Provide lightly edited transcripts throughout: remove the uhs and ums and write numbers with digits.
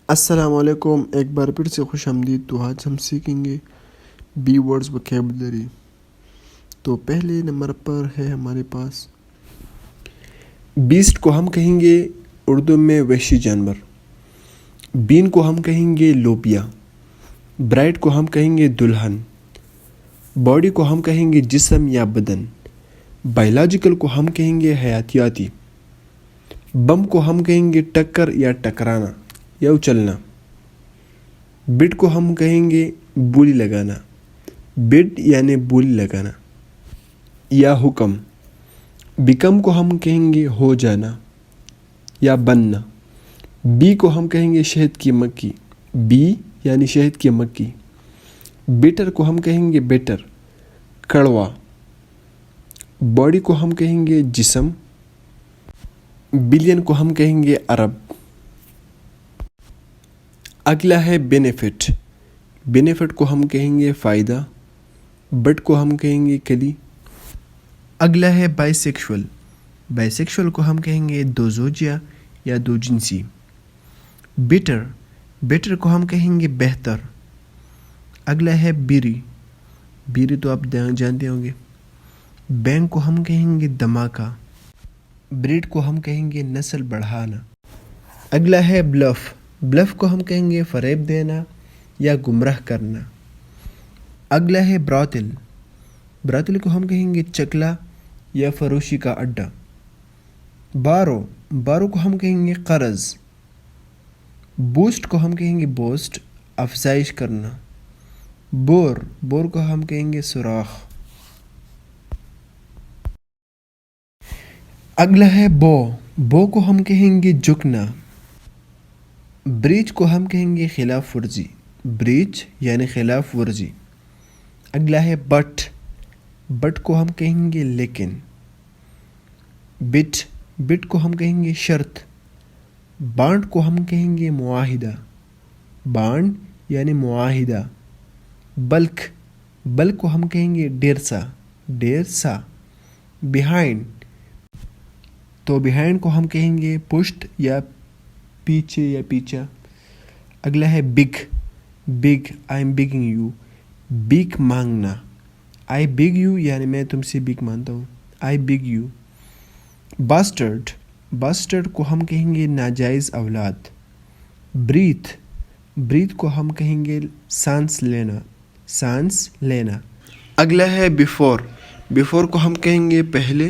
السلام علیکم، ایک بار پھر سے خوش آمدید۔ تو آج ہم سیکھیں گے بی ورڈز وکیبلری۔ تو پہلے نمبر پر ہے ہمارے پاس بیسٹ کو ہم کہیں گے اردو میں وحشی جانور، بین کو ہم کہیں گے لوبیا، برائٹ کو ہم کہیں گے دلہن، باڈی کو ہم کہیں گے جسم یا بدن، بائیولوجیکل کو ہم کہیں گے حیاتیاتی، بم کو ہم کہیں گے ٹکر یا ٹکرانا یا اچلنا، بٹ کو ہم کہیں گے بولی لگانا، بٹ یعنی بولی لگانا یا حکم، بیکم کو ہم کہیں گے ہو جانا یا بننا، بی کو ہم کہیں گے شہد کی مکھی، بی یعنی شہد کی مکھی، بیٹر کو ہم کہیں گے بیٹر کڑوا، باڈی کو ہم کہیں گے جسم، بلین کو ہم کہیں گے ارب۔ اگلا ہے بینیفٹ، بینیفٹ کو ہم کہیں گے فائدہ، بٹ کو ہم کہیں گے کلی۔ اگلا ہے بائی سیکشول، بائی سیکشول کو ہم کہیں گے دو زوجیہ یا دو جنسی۔ بیٹر، بیٹر کو ہم کہیں گے بہتر۔ اگلا ہے بیری، بیری تو آپ جانتے ہوں گے۔ بینگ کو ہم کہیں گے دھماکہ، بریڈ کو ہم کہیں گے نسل بڑھانا۔ اگلا ہے بلف، بلف کو ہم کہیں گے فریب دینا یا گمراہ کرنا۔ اگلا ہے براتل، براتل کو ہم کہیں گے چکلا یا فروشی کا اڈا۔ بارو، بارو کو ہم کہیں گے قرض۔ بوسٹ کو ہم کہیں گے بوسٹ افزائش کرنا۔ بور، بور کو ہم کہیں گے سوراخ۔ اگلا ہے بو، بو کو ہم کہیں گے جھکنا۔ بریچ کو ہم کہیں گے خلاف ورزی، بریچ یعنی خلاف ورزی۔ اگلا ہے بٹ، بٹ کو ہم کہیں گے لیکن۔ بٹ، بٹ کو ہم کہیں گے شرط۔ بانڈ کو ہم کہیں گے معاہدہ، بانڈ یعنی معاہدہ۔ بلک، بلک کو ہم کہیں گے ڈیر سا، ڈیر سا۔ بیہائنڈ، تو بیہائنڈ کو ہم کہیں گے پشت یا پیچھے یا پیچھا۔ اگلا ہے big, big I am bugging you, back مانگنا۔ آئی بگ یو یعنی میں تم سے بیک مانتا ہوں، آئی بگ یو۔ باسٹرڈ، باسٹرڈ کو ہم کہیں گے ناجائز اولاد۔ بریتھ، بریتھ کو ہم کہیں گے سانس لینا، سانس لینا۔ اگلا ہے بیفور، بیفور کو ہم کہیں گے پہلے۔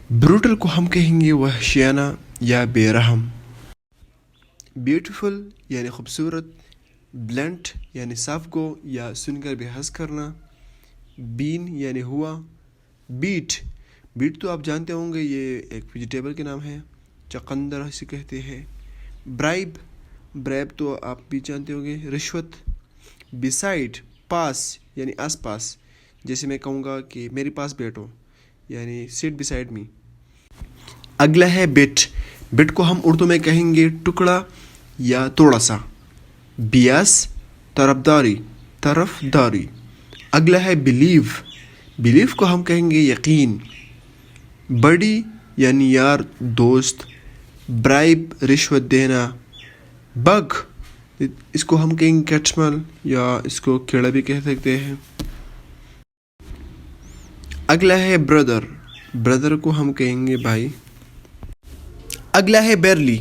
بروٹل کو ہم کہیں گے وحشیانہ یا بے رحم۔ بیوٹیفل یعنی خوبصورت، بلنٹ یعنی صاف گو یا سن کر بحث کرنا، بین یعنی ہوا۔ بیٹ، بیٹ تو آپ جانتے ہوں گے یہ ایک ویجیٹیبل کے نام ہے، چقندر اسے کہتے ہیں۔ برائب، برائب تو آپ بھی جانتے ہوں گے، رشوت۔ بیسائڈ، پاس یعنی آس پاس، جیسے میں کہوں گا کہ میرے پاس بیٹھو یعنی سیٹ بیسائڈ می۔ اگلا ہے بٹ، بٹ کو ہم اردو میں کہیں گے ٹکڑا یا تھوڑا سا۔ بیاس، طرفداری، طرف داری۔ اگلا ہے بلیو، بلیو کو ہم کہیں گے یقین۔ بڑی یعنی یار دوست، برائب رشوت دینا۔ بگ، اس کو ہم کہیں گے کیٹمل یا اس کو کیڑا بھی کہہ سکتے ہیں۔ اگلا ہے بردر، بردر کو ہم کہیں گے بھائی۔ اگلا ہے بیرلی،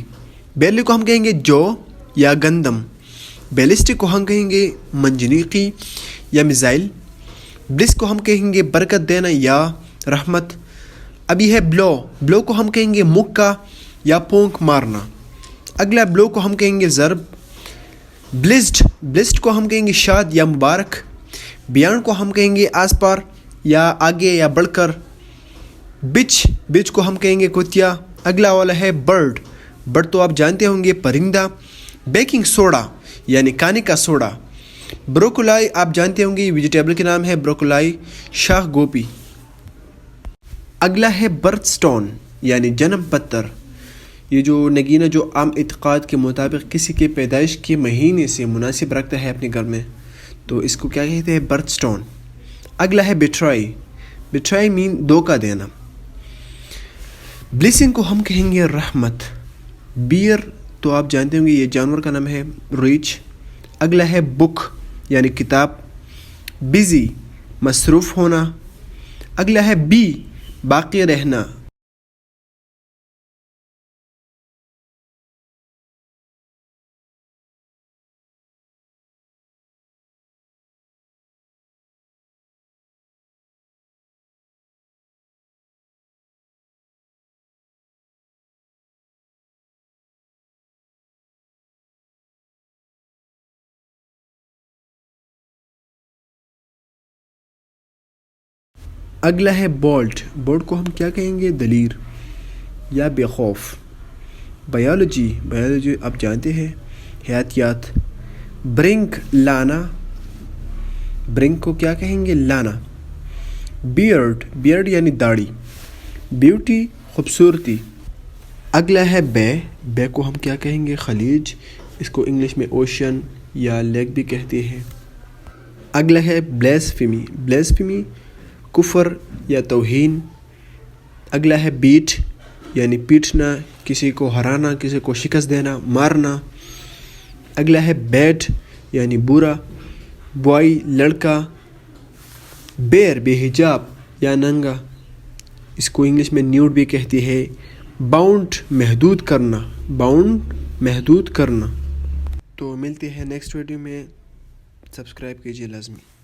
بیرلی کو ہم کہیں گے جو یا گندم۔ بیلسٹک کو ہم کہیں گے منجنیقی یا میزائل۔ بلس کو ہم کہیں گے برکت دینا یا رحمت۔ ابھی ہے بلو، بلو کو ہم کہیں گے مکہ یا پونک مارنا۔ اگلا بلو کو ہم کہیں گے ضرب۔ بلسڈ، بلسڈ کو ہم کہیں گے شاد یا مبارک۔ بیانڈ کو ہم کہیں گے آس پار یا آگے یا بڑھ کر۔ بچ، بچ کو ہم کہیں گے کتیا۔ اگلا والا ہے برڈ، برڈ تو آپ جانتے ہوں گے پرندہ۔ بیکنگ سوڈا یعنی کھانے کا سوڈا۔ بروکولائی آپ جانتے ہوں گے ویجیٹیبل کے نام ہے بروکولائی، شاخ گوبھی۔ اگلا ہے برتھ سٹون یعنی جنم پتر، یہ جو نگینہ جو عام اعتقاد کے مطابق کسی کے پیدائش کے مہینے سے مناسب رکھتا ہے اپنے گھر میں، تو اس کو کیا کہتے ہیں؟ Birth stone. اگلا ہے بیٹرائی، بیٹرائی مین دھوکہ دینا۔ بلیسنگ کو ہم کہیں گے رحمت۔ بیئر تو آپ جانتے ہوں گے یہ جانور کا نام ہے ریچھ. اگلا ہے بک یعنی کتاب. بزی مصروف ہونا. اگلا ہے بی باقی رہنا. اگلا ہے بولٹ. بولٹ کو ہم کیا کہیں گے؟ دلیر یا بے خوف. بایولوجی آپ جانتے ہیں حیاتیات. برنک لانا. برنک کو کیا کہیں گے؟ لانا. بیئرڈ یعنی داڑھی. بیوٹی خوبصورتی. اگلا ہے بے کو ہم کیا کہیں گے؟ خلیج. اس کو انگلش میں اوشن یا لیک بھی کہتے ہیں. اگلا ہے بلیسفیمی کفر یا توہین. اگلا ہے بیٹ یعنی پیٹنا، کسی کو ہرانا، کسی کو شکست دینا، مارنا. اگلا ہے بیڈ یعنی برا. بوائے لڑکا. بیر بے حجاب یا ننگا، اس کو انگلش میں نیوڈ بھی کہتی ہے. باؤنڈ محدود کرنا. تو ملتے ہیں نیکسٹ ویڈیو میں. سبسکرائب کیجیے لازمی.